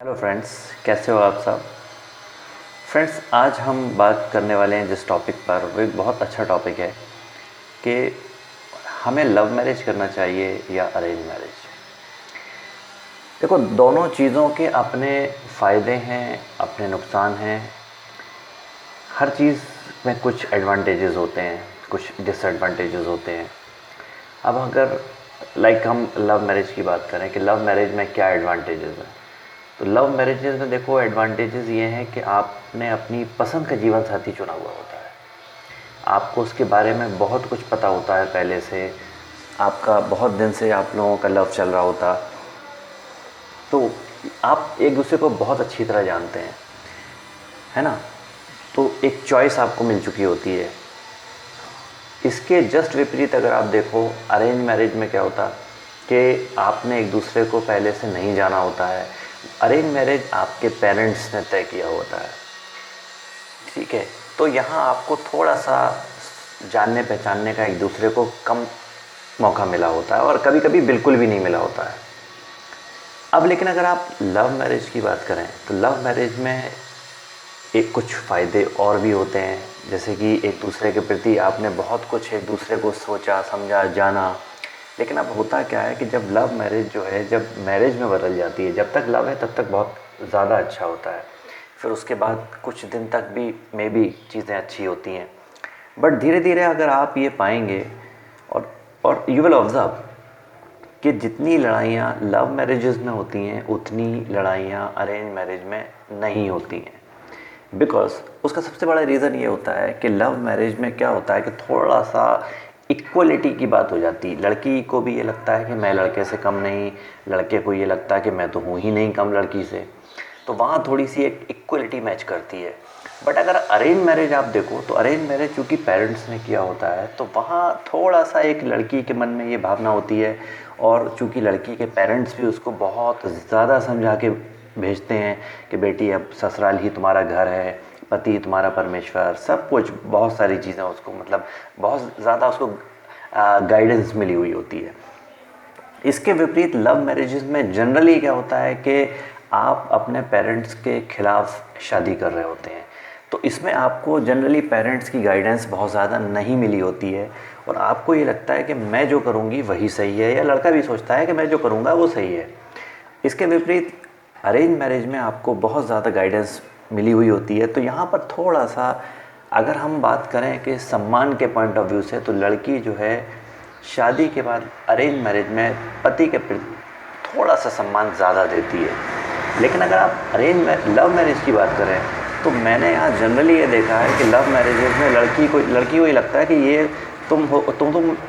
Hello friends, कैसे हो आप सब। फ्रेंड्स, आज हम बात करने वाले हैं जिस टॉपिक पर, वो एक बहुत अच्छा टॉपिक है कि हमें लव मैरिज करना चाहिए या अरेंज मैरिज। देखो, दोनों चीज़ों के अपने फ़ायदे हैं, अपने नुकसान हैं। हर चीज़ में कुछ एडवांटेजेस होते हैं, कुछ डिसएडवांटेजेस होते हैं। अब अगर हम लव मैरिज की बात करें कि लव मैरिज में क्या एडवांटेजेस हैं, तो लव मैरिजेज में देखो एडवांटेजेस ये हैं कि आपने अपनी पसंद का जीवन साथी चुना हुआ होता है। आपको उसके बारे में बहुत कुछ पता होता है पहले से। आपका बहुत दिन से आप लोगों का लव चल रहा होता, तो आप एक दूसरे को बहुत अच्छी तरह जानते हैं, है ना। तो एक चॉइस आपको मिल चुकी होती है। इसके जस्ट विपरीत अगर आप देखो, अरेंज मैरिज में क्या होता कि आपने एक दूसरे को पहले से नहीं जाना होता है। अरेंज मैरिज आपके पेरेंट्स ने तय किया होता है, ठीक है। तो यहाँ आपको थोड़ा सा जानने पहचानने का एक दूसरे को कम मौका मिला होता है, और कभी कभी बिल्कुल भी नहीं मिला होता है। अब लेकिन अगर आप लव मैरिज की बात करें तो लव मैरिज में एक कुछ फ़ायदे और भी होते हैं, जैसे कि एक दूसरे के प्रति आपने बहुत कुछ एक दूसरे को सोचा, समझा, जाना। लेकिन अब होता क्या है कि जब लव मैरिज जो है, जब मैरिज में बदल जाती है, जब तक लव है तब तक बहुत ज़्यादा अच्छा होता है। फिर उसके बाद कुछ दिन तक भी मे बी चीज़ें अच्छी होती हैं, बट धीरे धीरे अगर आप ये पाएंगे, और यू विल ऑब्ज़र्व कि जितनी लड़ाइयाँ लव मैरिजेस में होती हैं उतनी लड़ाइयाँ अरेंज मैरिज में नहीं होती हैं। बिकॉज उसका सबसे बड़ा रीज़न ये होता है कि लव मैरिज में क्या होता है कि थोड़ा सा इक्वलिटी की बात हो जाती है। लड़की को भी ये लगता है कि मैं लड़के से कम नहीं, लड़के को ये लगता है कि मैं तो हूँ ही नहीं कम लड़की से। तो वहाँ थोड़ी सी एक इक्वलिटी मैच करती है। बट अगर अरेंज मैरिज आप देखो तो अरेंज मैरिज चूँकि पेरेंट्स ने किया होता है, तो वहाँ थोड़ा सा एक लड़की के मन में ये भावना होती है, और चूँकि लड़की के पेरेंट्स भी उसको बहुत ज़्यादा समझा के भेजते हैं कि बेटी अब ससुराल ही तुम्हारा घर है, पति तुम्हारा परमेश्वर, सब कुछ, बहुत सारी चीज़ें उसको, मतलब बहुत ज़्यादा उसको गाइडेंस मिली हुई होती है। इसके विपरीत लव मैरिजेस में जनरली क्या होता है कि आप अपने पेरेंट्स के खिलाफ शादी कर रहे होते हैं। तो इसमें आपको जनरली पेरेंट्स की गाइडेंस बहुत ज़्यादा नहीं मिली होती है, और आपको ये लगता है कि मैं जो करूँगी वही सही है, या लड़का भी सोचता है कि मैं जो करूँगा वो सही है। इसके विपरीत अरेंज मैरिज में आपको बहुत ज़्यादा गाइडेंस मिली हुई होती है। तो यहाँ पर थोड़ा सा अगर हम बात करें कि सम्मान के पॉइंट ऑफ व्यू से, तो लड़की जो है शादी के बाद अरेंज मैरिज में पति के प्रति थोड़ा सा सम्मान ज़्यादा देती है। लेकिन अगर आप लव मैरिज की बात करें, तो मैंने यहाँ जनरली ये देखा है कि लव मैरिजेज में लड़की को ये लगता है कि ये तुम हो,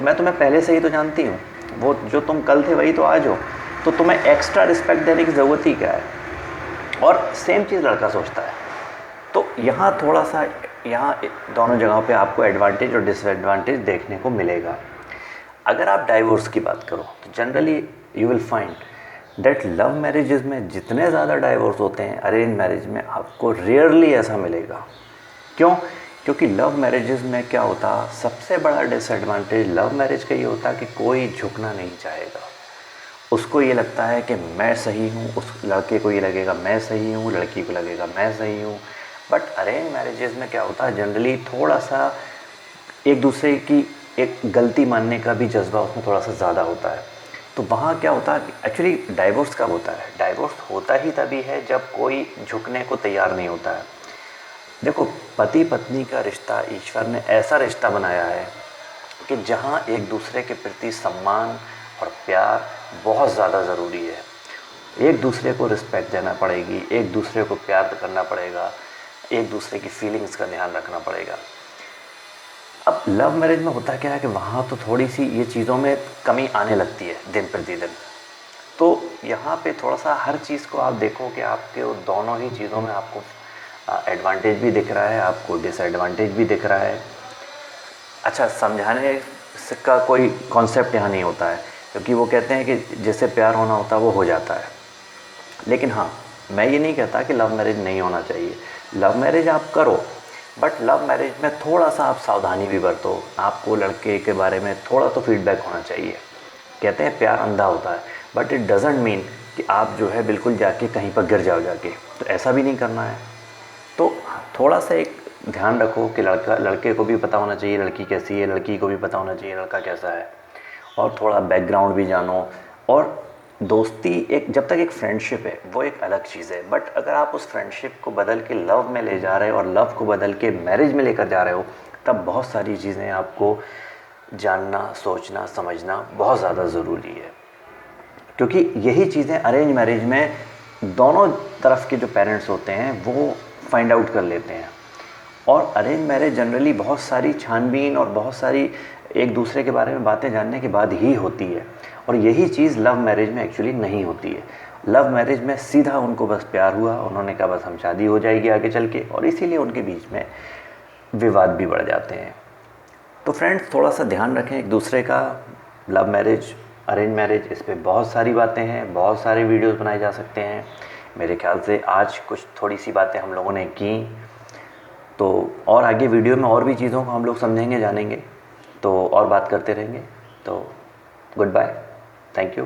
मैं तुम्हें पहले से ही तो जानती हूँ, वो जो तुम कल थे वही तो आज हो, तो तुम्हें एक्स्ट्रा रिस्पेक्ट देने की ज़रूरत ही क्या है। और सेम चीज़ लड़का सोचता है। तो यहाँ थोड़ा सा, यहाँ दोनों जगहों पे आपको एडवांटेज और डिसएडवांटेज देखने को मिलेगा। अगर आप डाइवोर्स की बात करो तो generally you will find that love marriages में जितने ज़्यादा डाइवोर्स होते हैं, अरेंज मैरिज में आपको रेयरली ऐसा मिलेगा। क्यों? क्योंकि लव मैरिजेज में क्या होता, सबसे बड़ा डिसएडवांटेज लव मैरिज का ये होता कि कोई झुकना नहीं चाहेगा। उसको ये लगता है कि मैं सही हूँ, उस लड़के को ये लगेगा मैं सही हूँ, लड़की को लगेगा मैं सही हूँ। बट अरेंज मैरिजेज में क्या होता है, जनरली थोड़ा सा एक दूसरे की एक गलती मानने का भी जज्बा उसमें थोड़ा सा ज़्यादा होता है। तो वहाँ क्या होता है, एक्चुअली डाइवोर्स कब होता है? डाइवोर्स होता ही तभी है जब कोई झुकने को तैयार नहीं होता है। देखो, पति पत्नी का रिश्ता ईश्वर ने ऐसा रिश्ता बनाया है कि जहाँ एक दूसरे के प्रति सम्मान और प्यार बहुत ज़्यादा ज़रूरी है। एक दूसरे को रिस्पेक्ट देना पड़ेगी, एक दूसरे को प्यार करना पड़ेगा, एक दूसरे की फीलिंग्स का ध्यान रखना पड़ेगा। अब लव मैरिज में होता क्या है कि वहाँ तो थोड़ी सी ये चीज़ों में कमी आने लगती है दिन प्रतिदिन। तो यहाँ पे थोड़ा सा हर चीज़ को आप देखो कि आपके वो दोनों ही चीज़ों में आपको एडवांटेज भी दिख रहा है, आपको डिसएडवांटेज भी दिख रहा है। अच्छा, समझाने का कोई कॉन्सेप्ट यहाँ नहीं होता है, क्योंकि वो कहते हैं कि जैसे प्यार होना होता है वो हो जाता है। लेकिन हाँ, मैं ये नहीं कहता कि लव मैरिज नहीं होना चाहिए। लव मैरिज आप करो, बट लव मैरिज में थोड़ा सा आप सावधानी भी बरतो। आपको लड़के के बारे में थोड़ा तो फीडबैक होना चाहिए। कहते हैं प्यार अंधा होता है, बट इट डजेंट मीन कि आप जो है बिल्कुल जाके कहीं पर गिर जाओ जाके, तो ऐसा भी नहीं करना है। तो थोड़ा सा एक ध्यान रखो कि लड़के को भी पता होना चाहिए लड़की कैसी है, लड़की को भी पता होना चाहिए लड़का कैसा है, और थोड़ा बैकग्राउंड भी जानो। और दोस्ती एक, जब तक एक फ्रेंडशिप है वो एक अलग चीज़ है, बट अगर आप उस फ्रेंडशिप को बदल के लव में ले जा रहे हो और लव को बदल के मैरिज में लेकर जा रहे हो, तब बहुत सारी चीज़ें आपको जानना, सोचना, समझना बहुत ज़्यादा ज़रूरी है। क्योंकि यही चीज़ें अरेंज मैरिज में दोनों तरफ के जो पेरेंट्स होते हैं वो फाइंड आउट कर लेते हैं। और अरेंज मैरिज जनरली बहुत सारी छानबीन और बहुत सारी एक दूसरे के बारे में बातें जानने के बाद ही होती है, और यही चीज़ लव मैरिज में एक्चुअली नहीं होती है। लव मैरिज में सीधा उनको बस प्यार हुआ, उन्होंने कहा बस हम शादी हो जाएगी आगे चल के, और इसीलिए उनके बीच में विवाद भी बढ़ जाते हैं। तो फ्रेंड्स, थोड़ा सा ध्यान रखें एक दूसरे का। लव मैरिज, अरेंज मैरिज, इस पे बहुत सारी बातें हैं, बहुत सारे वीडियोस बनाए जा सकते हैं। मेरे ख्याल से आज कुछ थोड़ी सी बातें हम लोगों ने की, तो और आगे वीडियो में और भी चीज़ों को हम लोग समझेंगे, जानेंगे, तो और बात करते रहेंगे। तो गुड बाय, थैंक यू।